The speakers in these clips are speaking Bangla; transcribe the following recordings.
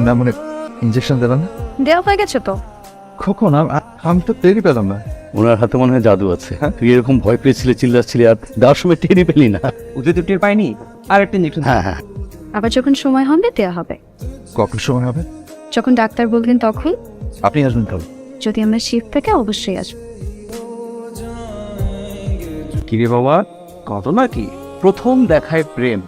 না মানে ইনজেকশন দিলাম না দেওয়া হয়ে গেছে তো। কখন আমি তো টেরই পেলাম না। ওনার হাতে মনে হয় জাদু আছে। তুই এরকম ভয় পেয়েছিলে, চিল্লাচ্ছিলি, আর দেওয়ার সময় টেনে পেলি না। ওদের তো টের পাইনি, আর একটা ইঞ্জেকশন। হ্যাঁ, আবার যখন সময় হবে দেওয়া হবে। কখন সময় হবে? যখন ডাক্তার বলবেন তখন। আপনি আসবেন তাহলে? যদি আমরা শিফট থেকে অবশ্যই আসবো। কিরে বাবা, কত নাকি প্রথম দেখায় প্রেম।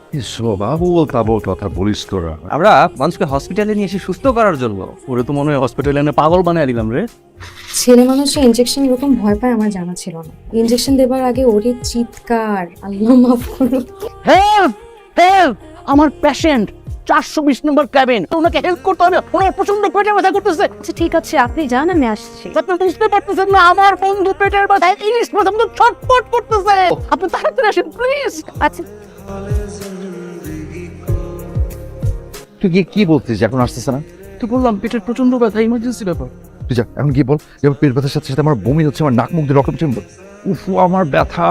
বাবুল তাবল কথা বলিস তোরা। আমরা মানুষকে হসপিটালে নিয়ে এসে সুস্থ করার জন্য। ওরে তো মনে হয় হসপিটালে এনে পাগল বানিয়ে দিলাম রে। ছেলে মানুষের ইনজেকশন এরকম ভয় পায় আমার জানা ছিল না। ইনজেকশন দেবার আগে ওরে চিৎকার, আল্লাহ মাফ করুক। হেল্প হেল্প, আমার পেশেন্ট 420 নম্বর ক্যাবিন, ওনাকে হেল্প করতে হবে। ওনার প্রচন্ড পেটের ব্যথা করতেছে। আচ্ছা ঠিক আছে, আপনি যান, আমি আসছি। আপনি বুঝতে পারতেছেন না, আমার বন্ধু পেটের ব্যথায় ইলিশ প্রথম তো ছটফট করতেছে। আপনি তাড়াতাড়ি আসেন প্লিজ। আচ্ছা তুই কি বলছিস এখন আসতেছে না? তো বললাম পেটের প্রচন্ড ব্যথা, ইমার্জেন্সি ব্যাপার। তুই যা এখন কি বল। এবার পেট ব্যথার সাথে সাথে আমার বমি হচ্ছে, আমার নাক মুখ দিয়ে রক্ত পড়ছে। উফ আমার ব্যথা,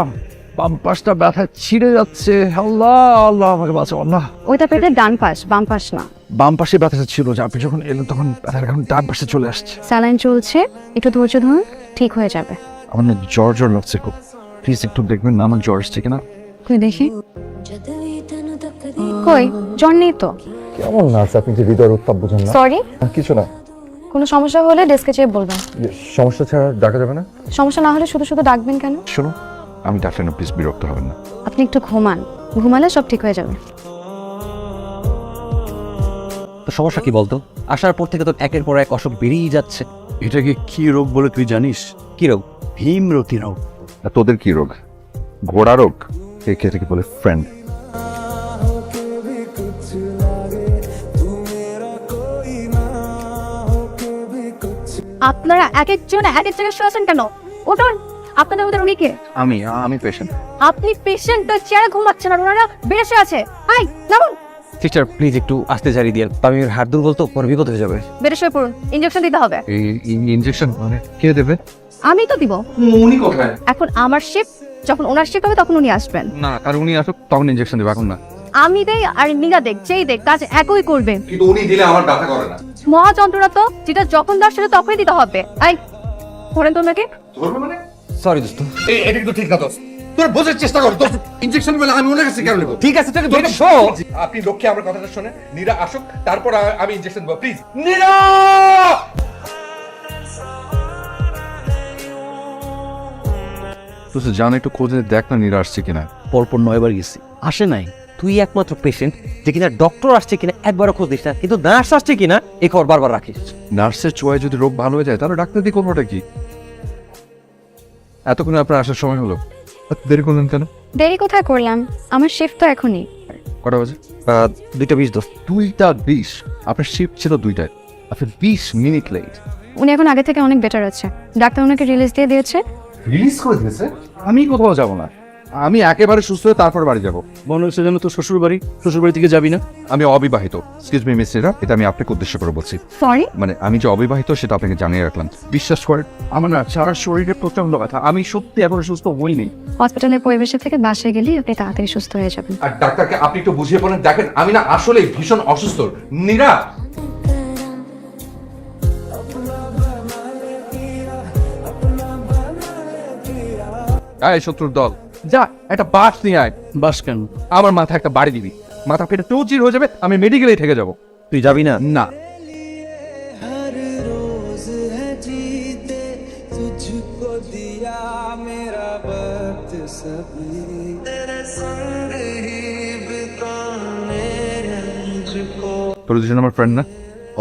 বাম পাশটা ব্যথা ছিঁড়ে যাচ্ছে। আল্লাহ আল্লাহ আমাকে বাঁচাও আল্লাহ। ওইটা পেটের ডান পাশ, বাম পাশ না। বাম পাশে ব্যথাটা ছিল, যে আপনি যখন এলেন তখন ব্যথাটা এখন ডান পাশে চলে আসছে। স্যালাইন চলছে, একটু ধৈর্য ধরুন, ঠিক হয়ে যাবে। আমার না জ্বর জ্বর লাগছে খুব। প্লিজ একটু দেখবেন না আমার জ্বর আসছে কিনা। কই দেখি। কই জ্বর নেই তো। কেমন নার্স আপনি, যে হৃদয়ের উত্তাপ বুঝেন না? সরি, কিছু না। কোনো সমস্যা হলে ডেস্কে চেয়ে বলবেন। সমস্যা ছাড়া ডাকা যাবে না? সমস্যা না হলে শুধু শুধু ডাকবেন কেন? শোনো, আমি ডাক্তার না, প্লিজ বিরক্ত হবেন না। আপনি একটু ঘুমান, ঘুমালে সব ঠিক হয়ে যাবে। তো সমস্যা কি বলতো? আসার পর থেকে তো একের পর এক অসুখ বেরিয়ে যাচ্ছে। এটাকে কি রোগ বলে তুই জানিস? কি রোগ? ভীমরতি রোগ। আর তোদের কি রোগ? ঘোড়া রোগ। এটাকে বলে ফ্রেন্ড। আপনারা এক একজন এক এক জায়গায় শুয়ে আছেন কেন? ওঠুন, আপনাদের মধ্যে উনি কে? আমি পেশেন্ট। আপনি পেশেন্ট, তো চেয়ারে ঘুমাচ্ছেন আর ওনারা বেশে আছে। হাই নামুন। সিস্টার প্লিজ একটু আস্তে জারি দিয়ে, আমি হাত দুর্বল তো, পরে বিপদ হয়ে যাবে। বেড়ে শুয়ে পড়ুন, ইনজেকশন দিতে হবে। এই ইনজেকশন মানে কে দেবে? আমি তো দিব। উনি কোথায়? এখন আমার শিফট, যখন ওনার শিফট হবে তখন উনি আসবেন। না, আর উনি আসুক তখন ইনজেকশন দেবে, এখন না। আমি দেই আর নিগা দেখ, যেই দেখ, কাজ একই করবে। কিন্তু উনি দিলে আমার ব্যথা করে না। মহা যন্ত্রণা তো, যেটা যখন দাও সেটা তখনই দিতে হবে। আই ধরেন তো ওনাকে। ধরবে মানে? সরি দোস্ত। এটা কিন্তু ঠিক না দোস্ত। তোর বোঝার চেষ্টা কর দোস্ত। ইনজেকশন বলে আমি ওনার কাছে কেন নেব? ঠিক আছে, তোকে ধরে শো। আপনি লক্ষ্যে আমার কথাটা শুনে নীরা আসুক, তারপর আমি ইনজেকশন দেব, প্লিজ। নীরা! তুই জান একটু খোঁজে দেখ না নীরা আসছে কিনা। পরপর 9 বার গেছি, আসে নাই। তুই একমাত্র পেশেন্ট যে কিনা ডক্টর আসছে কিনা একবারও খোঁজ দিস না, কিন্তু নার্স আসছে কিনা এই খবর বারবার রাখিস। নার্সের চোয়ায় যদি রোগ ভালো হয়ে যায় তাহলে ডাক্তার দিয়ে করবোটা কি? এতক্ষণে আপনার আসার সময় হলো, এত দেরি করলেন কেন? দেরি কোথায় করলাম? আমার শিফট তো এখনই। কটা বাজে? 2:20 দোস্ত। 2:20? আপনার শিফট ছিল 2টায়, আপনি 20 মিনিট লেট। উনি এখন আগে থেকে অনেক বেটার আছে, ডাক্তার ওনাকে রিলিজ দিয়ে দিয়েছে। রিলিজ করে দিয়েছে? আমি কোথাও যাব না, আমি একেবারে সুস্থ হয়ে তারপর বাড়ি যাব। মনে হচ্ছে যেন তোর শ্বশুর বাড়ি থেকে যাবি না। আমি অবিবাহিত। এক্সকিউজ মি মিস নীরা, এটা আমি আপনাকে উদ্দেশ্য করে বলছি। সরি। মানে আমি যে অবিবাহিত সেটা আপনাকে জানিয়ে রাখলাম। বিশ্বাস করেন আমার না সারা শরীরে প্রচন্ড ব্যথা, আমি সত্যি এখন সুস্থ হইনি। হসপিটালের পরিবেশের থেকে বাসায় গেলে আপনি তাড়াতাড়ি সুস্থ হয়ে যাবেন। আর ডাক্তারকে আপনি একটু বুঝিয়ে বলেন, দেখেন আমি না আসলে ভীষণ অসুস্থ। নীরা! এই শত্রুর দল, যা একটা বাস নিয়ে আয়। বাস কেন? আমার মাথায় একটা বাড়ি দিবি, মাথা ফেটে চৌচির হয়ে যাবে, আমি মেডিকেলেই থেকে যাব। তুই যাবি না? না। हर रोज है जीते तुझको दिया मेरा वक्त सभी तेरे संग ही बिताने मुझको। তোর দুজন আমার ফ্রেন্ড না?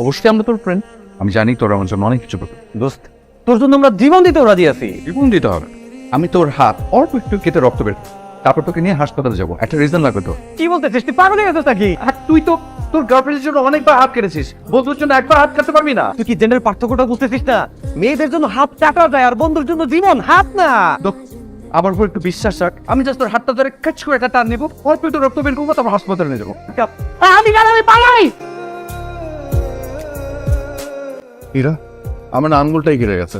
অবশ্যই আমরা তোর ফ্রেন্ড। আমি জানি তোর আমার জন্য অনেক কিছু করবে। দোস্ত, তোর জন্য আমরা জীবন দিতেও রাজি আছি। জীবন দিতে হবে। আমি তোর হাত অল্প একটু কেটে রক্ত বের, তারপর তোকে নিয়ে হাসপাতালে যাবো। একটা রিজন লাগবে তো। কি বলতেছিস? তুই পাগল হয়ে গেছিস নাকি? আর তুই তো তোর গার্লফ্রেন্ডের জন্য অনেকবার হাত কেটেছিস, বন্ধুর জন্য একবার হাত কাটতে পারবি না? তুই কি জেন্ডার পার্থক্যটা বুঝতেছিস না? মেয়েদের জন্য হাত কাটা যায় আর বন্ধুর জন্য জীবন হাত না। আমার উপর একটু বিশ্বাস রাখ, আমি জাস্ট তোর হাতটা ধরে কাজ করে একটা টান নেবো, অল্প একটু রক্ত বের করবো, তারপর হাসপাতালে নিয়ে যাবো। আমি পালাই। এরা আমার না আঙ্গুলটাই কেটে গেছে,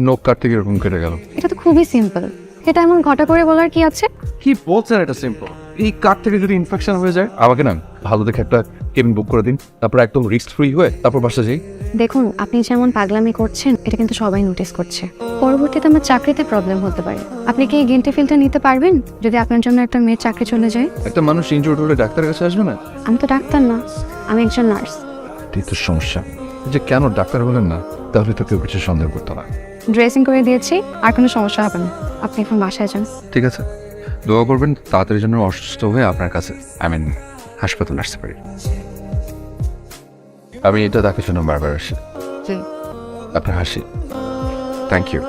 নখ কাটতে গিয়ে এরকম কেটে গেল। এটা তো খুবই সিম্পল, এটা এমন ঘটা করে বলার কি আছে? কি বলছেন? এটা সিম্পল। এই কাট থেকে যদি ইনফেকশন হয়ে যায় আমাকে না ভালো দেখে একটা কেবিন বুক করে দিন, তারপর একদম রিস্ক ফ্রি হয়ে তারপর বাসা যাই। দেখুন, আপনি যেমন পাগলামি করছেন এটা কিন্তু সবাই নোটিস করছে। পরবর্তীতে আমার চাকরিতে প্রবলেম হতে পারে। আপনি কি এই গিল্টি ফিলটা নিতে পারবেন যদি আপনার জন্য একটা মেয়ের চাকরি চলে যায়? একটা মানুষ ইনজুর্ড হলে ডাক্তারের কাছে আসবে না? আমি তো ডাক্তার না, আমি একজন নার্স। এই তো সমস্যা যে কেন ডাক্তার বলেন না, তাহলে তো কেউ কিছু সন্দেহ করতো না। ড্রেসিং করে দিয়েছি, আর কোনো সমস্যা হবে না। আপনি এখন বাসায় যান। ঠিক আছে, দোয়া করবেন তাড়াতাড়ি যেন অসুস্থ হয়ে আপনার কাছে হাসপাতালে আসতে পারি। আমি এটা তাকে জন্য বারবার আসি। আপনার হাসি, থ্যাংক ইউ।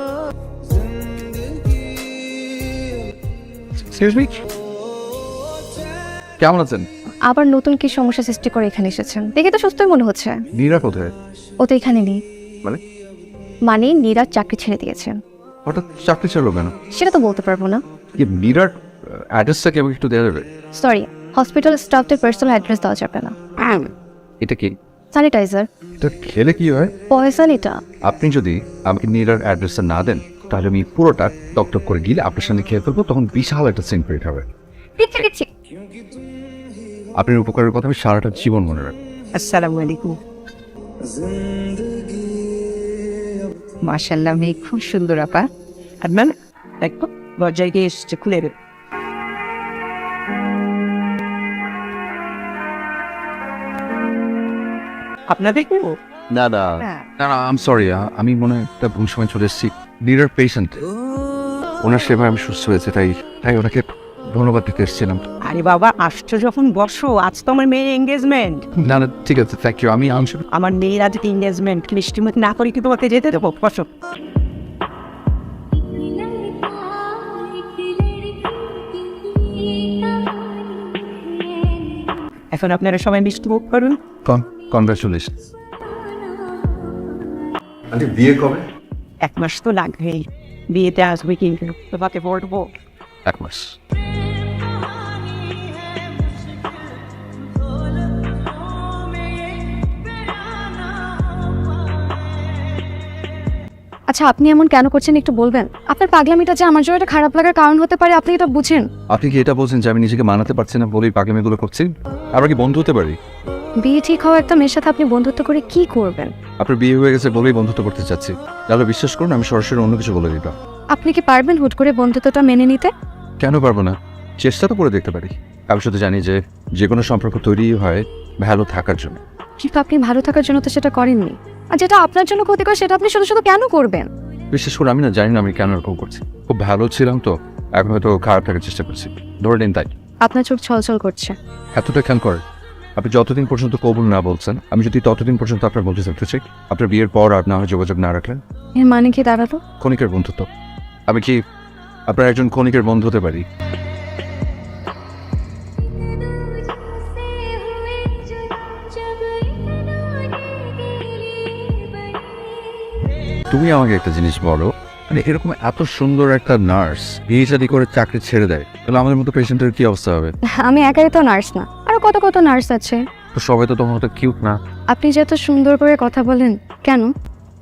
কেমন আছেন? আবার নতুন কি সমস্যা সৃষ্টি করে এখানে এসেছেন? দেখে তো সুস্থই মনে হচ্ছে। নীরা কোথায়? ও তো এখানে নেই। মানে? মানে নীরা চাকরি ছেড়ে দিয়েছেন। হঠাৎ চাকরি ছাড়লো কেন? সেটা তো বলতে পারবো না। নীরার অ্যাড্রেসটা কেমন একটু দেওয়া যাবে? সরি, হসপিটাল স্টাফদের পার্সোনাল অ্যাড্রেস দেওয়া যাবে না। এটা কি? স্যানিটাইজার। এটা খেলে কি হয়? পয়সন এটা। আপনি যদি আমাকে নীরার অ্যাড্রেসটা না দেন তাহলে আমি পুরোটা টক করে গিলে আপনার সামনে খেয়ে ফেলবো, তখন বিশাল একটা সিন ক্রিয়েট হবে। দিচ্ছি দিচ্ছি। আপনার উপকারের কথা আমি সারাটা জীবন মনে রাখবো। আসসালামু আলাইকুম। মাশাআল্লাহ, মেয়ে খুব সুন্দর আপা। আদনান দেখো দরজায় গিয়ে এসছে, খুলে দেবে। আপনাদের কি? না না না না, আই এম সরি, আমি মনে হয় একটা ভুল সময় চলে এসেছি। নীরার পেশেন্ট, ওনার সেবায় আমি সুস্থ হয়েছে, তাই ওনাকে ধন্যবাদ দিতে এসেছিলাম। আরে বাবা, আসছো যখন বসো, আজ তো আমার মেয়ের এঙ্গেজমেন্ট। না না ঠিক আছে, থ্যাংক ইউ। আমি আনসার আমার মেয়ের আজকে এঙ্গেজমেন্ট, মিষ্টিমুখ না করে কি তোমাকে যেতে দেবো? বসো। এখন আপনারা সবাই মিষ্টিমুখ করুন। কনগ্রাচুলেশন। আন্টি বিয়ে কবে? 1 মাস তো লাগবেই, বিয়েতে আসবে কিন্তু তোমাকে বলবো। 1 মাস। আচ্ছা, আপনি এমন কেন করছেন একটু বলবেন? আপনার পাগলামিটা যে আমার জন্য একটা খারাপ লাগার কারণ হতে পারে, আপনি এটা বুঝেন? আপনি কি এটা বলছেন যে আমি নিজেকে মানাতে পারছি না বলেই পাগলামিগুলো করছি? আমরা কি বন্ধু হতে পারি? বিয়ে ঠিক হওয়া একটা মেয়ের সাথে আপনি বন্ধুত্ব করে কি করবেন? আপনার বিয়ে হয়ে গেছে বলেই বন্ধুত্ব করতে চাচ্ছি, তাহলে বিশ্বাস করুন আমি সরাসরি অন্য কিছু বলে দিতাম। আপনি কি পারবেন হুট করে বন্ধুত্বটা মেনে নিতে? কেন পারবো না? চেষ্টা তো করে দেখতে পারি। আমি শুধু জানি যে যে কোনো সম্পর্ক তৈরি হয় ভালো থাকার জন্য। কিন্তু আপনি ভালো থাকার জন্য তো সেটা করেননি, আর যেটা আপনার জন্য ক্ষতিকর সেটা আপনি শুধু শুধু কেন করবেন? বিশেষ করে আমি জানি না আমি কেন এরকম করছি। খুব ভালো ছিলাম তো, এখন হয়তো খারাপ থাকার চেষ্টা করছি, ধরে নিন তাই। আপনার চোখ ছলছল করছে। এতটা খেয়াল করে আপনি যতদিন পর্যন্ত কবুল না বলছেন, আমি যদি ততদিন পর্যন্ত আপনার বলতে থাকতে চাই। আপনার বিয়ের পর আর না হয় যোগাযোগ না রাখলেন। এর মানে কি দাঁড়ালো? ক্ষণিকের বন্ধুত্ব। আমি কি আপনার একজন ক্ষণিকের বন্ধু হতে পারি? তুমি আমাকে একটা জিনিস বলো, মানে এরকম এত সুন্দর একটা নার্স বিয়ে শাদী করে চাকরি ছেড়ে দেয়, তাহলে আমাদের মতো পেশেন্টের কি অবস্থা হবে? আমি একাই তো নার্স না, আরো কত কত নার্স আছে। তো সবাই তো তোমার মতো কিউট না। আপনি যে এত সুন্দর করে কথা বলেন, কেন?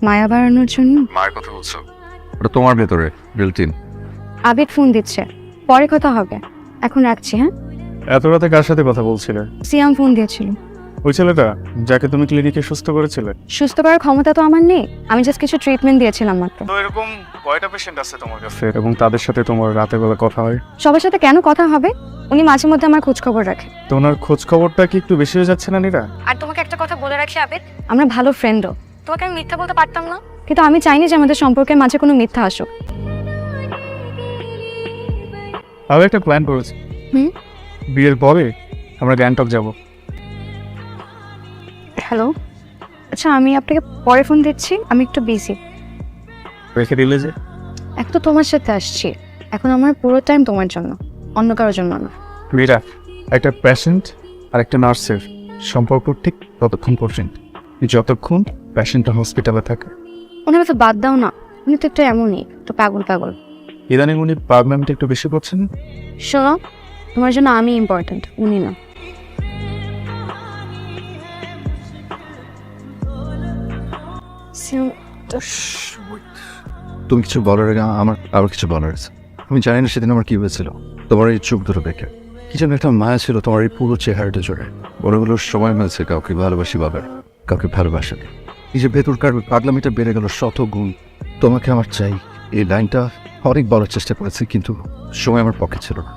মায়া বাড়ানোর জন্য? মায়ের কথা বলছো? ওটা তোমার ভেতরে বিল্ট-ইন। আবেগ ফোন দিচ্ছে, পরে কথা হবে, এখন রাখছি। হ্যাঁ, এত রাতে কার সাথে কথা বলছিলে? সিয়াম ফোন দিয়েছিল। ওই ছেলেটা যাকে তুমি ক্লিনিকে সুস্থ করেছিলে? সুস্থ করার ক্ষমতা তো আমার নেই, আমি জাস্ট কিছু ট্রিটমেন্ট দিয়েছিলাম মাত্র। তো এরকম কয়টা পেশেন্ট আছে তোমার কাছে এবং তাদের সাথে তোমার রাতে বেলা কথা হয়? সবার সাথে কেন কথা হবে? উনি মাঝে মধ্যে আমার খোঁজ খবর রাখে। তো ওনার খোঁজ খবরটা কি একটু বেশি হয়ে যাচ্ছে না নীরা? আর তোমাকে একটা কথা বলে রাখি আবেদ, আমরা ভালো ফ্রেন্ডও। তোমাকে আমি মিথ্যা বলতে পারতাম না, কিন্তু আমি চাইনি যে আমাদের সম্পর্কের মাঝে কোনো মিথ্যা আসুক। আমি একটা প্ল্যান করেছি। হুম? বিয়ের পরে আমরা গ্যাংটক যাব। হ্যালো, আচ্ছা আমি আপনাকে পরে ফোন দিচ্ছি, আমি একটু বিজি। রেখে দিলে যে? এক তো তোমার সাথে আসছি, এখন আমার পুরো টাইম তোমার জন্য, অন্য কারোর জন্য না। মীরা, একটা পেশেন্ট আর একটা নার্সের সম্পর্ক ঠিক ততক্ষণ পর্যন্ত যতক্ষণ পেশেন্টটা হসপিটালে থাকে। ওনাকে তো বাদ দাও না, উনি তো একটু এমনই, একটু পাগল পাগল। ইদানিং উনি পাগলামিটা একটু বেশি করছেন। শোনো, তোমার জন্য আমি ইম্পর্ট্যান্ট, উনি না। তুমি কিছু বলার আগে আমার আরো কিছু বলার আছে। আমি জানি না সেদিন আমার কি হয়েছিল তোমার এই চোখ দুটো দেখে। কি যেন একটা মায়া ছিল তোমার এই পুরো চেহারাটা জোরে। মনে হলো সময় হয়েছে কাউকে ভালোবাসি বাবার, কাউকে ভালোবাসে। এই যে ভেতরকার পাগলামিটা বেড়ে গেল শত গুণ। তোমাকে আমার চাই, এই লাইনটা অনেক বলার চেষ্টা করেছি, কিন্তু সময় আমার পক্ষে ছিল না।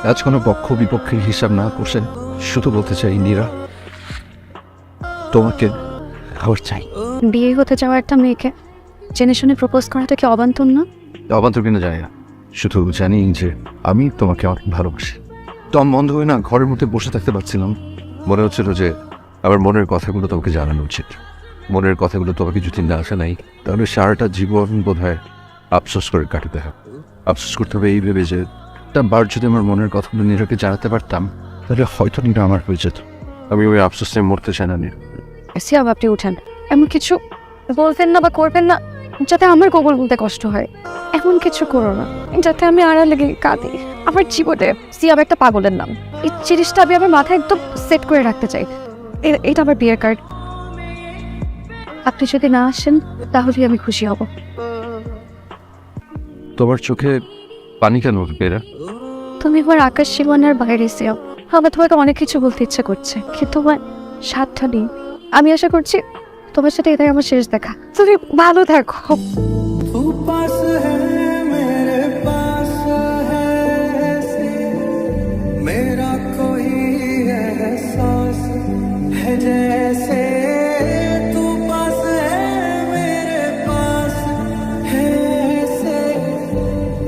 আজ কোনো পক্ষ বিপক্ষের হিসাব না করছেন, শুধু বলতে চাই নীরা, তোমাকে আমার চাই। বিয়ে হতে যাওয়া একটা মেয়েকে জেনে শুনে প্রপোজ করাটা কি অবান্তর না? অবান্তর কিনা জানি না, শুধু জানি যে আমি তোমাকে অনেক ভালোবাসি। দম বন্ধ হয়ে না ঘরের মধ্যে বসে থাকতে পারছিলাম। মনে হচ্ছিল যে আমার মনের কথাগুলো তোমাকে জানানো উচিত। মনের কথাগুলো তোমাকে যদি না জানাই তাহলে সারাটা জীবন বোধ হয় আফসোস করে কাটাতে হবে। আফসোস করতে হবে এই ভেবে যে একটা বার যদি আমার মনের কথাগুলো নীরাকে জানাতে পারতাম তাহলে হয়তো নীরা আমার হয়ে যেত। আমি ওই আফসোস নিয়ে মরতে চাই না নীরা। সিয়াব, আপনি উঠেন। এমন কিছু বলবেন না বা করবেন না যাতে আমার গোবর বলতে কষ্ট হয়। এমন কিছু করো না যাতে আমি আড়ালে লেগে কাঁদি। আমার জীবনে সিয়াব একটা পাগলের নাম, এই জিনিসটা আমি আমার মাথায় একদম সেট করে রাখতে চাই। এটা আমার বিয়ের কার্ড। আপনি যদি না আসেন তাহলে আমি খুশি হব। তোমার চোখে পানি কেন উঠবে এরা? তুমি আমার আকাশ সীমানার বাইরে সিয়াব। আমার তোমাকে অনেক কিছু বলতে ইচ্ছা করছে, কিন্তু তোমার সাতটা নেই। আমি আশা করছি তোমার সাথে এটাই আমার শেষ দেখা। তুমি ভালো থাকো। तू पास है मेरे पास है ऐसे मेरा कोई एहसास है जैसे तू पास है मेरे पास है ऐसे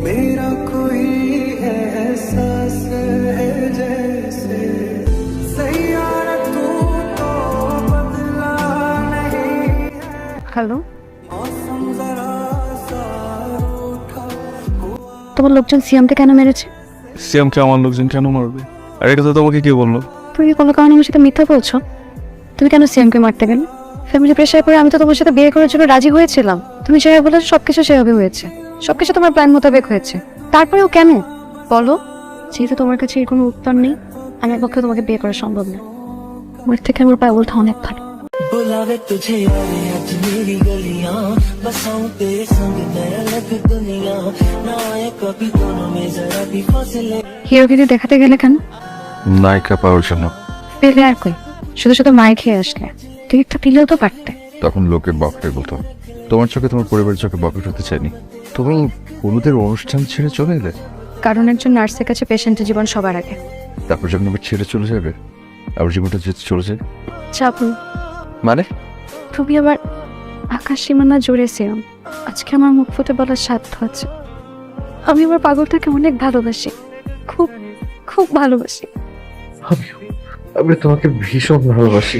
मेरा कोई एहसास है जैसे सैयारा तू तो बदला नहीं হ্যালো, मौसम जरा सा रूठा তোমার লোকজন সিয়ামকে কেন মেরেছে? সিয়ামকে আমার লোকজন কেন মারবে? আর এটা তো তোমাকে কে বললো? তুমি কি কোনো কারণে আমার সাথে মিথ্যা বলছো? তুমি কেন সিয়ামকে মারতে গেলে? ফ্যামিলি প্রেশার করে আমি তো তোমার সাথে বিয়ে করার জন্য রাজি হয়েছিলাম। তুমি যেভাবে বলেছো সবকিছু সেভাবে হয়েছে, সবকিছু তোমার প্ল্যান মোতাবেক হয়েছে। তারপরেও কেন বলো? যেহেতু তোমার কাছে এর কোনো উত্তর নেই, আমার পক্ষে তোমাকে বিয়ে করা সম্ভব না। ওর থেকে আমার পাগলটা অনেক ভালো। बुलावे तुझे यारे आज मेरी गलियां बसाऊं तेरे संग नया अलग दुनिया ना आए कभी दोनों में जरा भी फासले হিরোগিরি দেখাতে গেলে কেন? নায়িকা পাওয়ার জন্য। পেলে আর কই, শুধু শুধু মায়ের খেয়ে আসলে। তুই একটা দিলেও তো পারতে। তখন লোকে বকরে বলতো। তোমার চোখে তোমার পরিবারের চোখে বকরে হতে চাইনি। তুমি হলুদের অনুষ্ঠান ছেড়ে চলে এলে, কারণ একজন নার্সের কাছে পেশেন্টের জীবন সবার আগে। তারপর যখন আবার ছেড়ে চলে যাবে আবার জীবনটা যেতে চলে যায় চাপু, মানে? তুমি আবার আকাশ সীমানা জুড়ে সিয়াম। আজকে আমার মুখ ফুটে বলার সাধ্য আছে। আমি আমার পাগলটাকে অনেক ভালোবাসি, খুব খুব ভালোবাসি। আমি তোমাকে ভীষণ ভালোবাসি।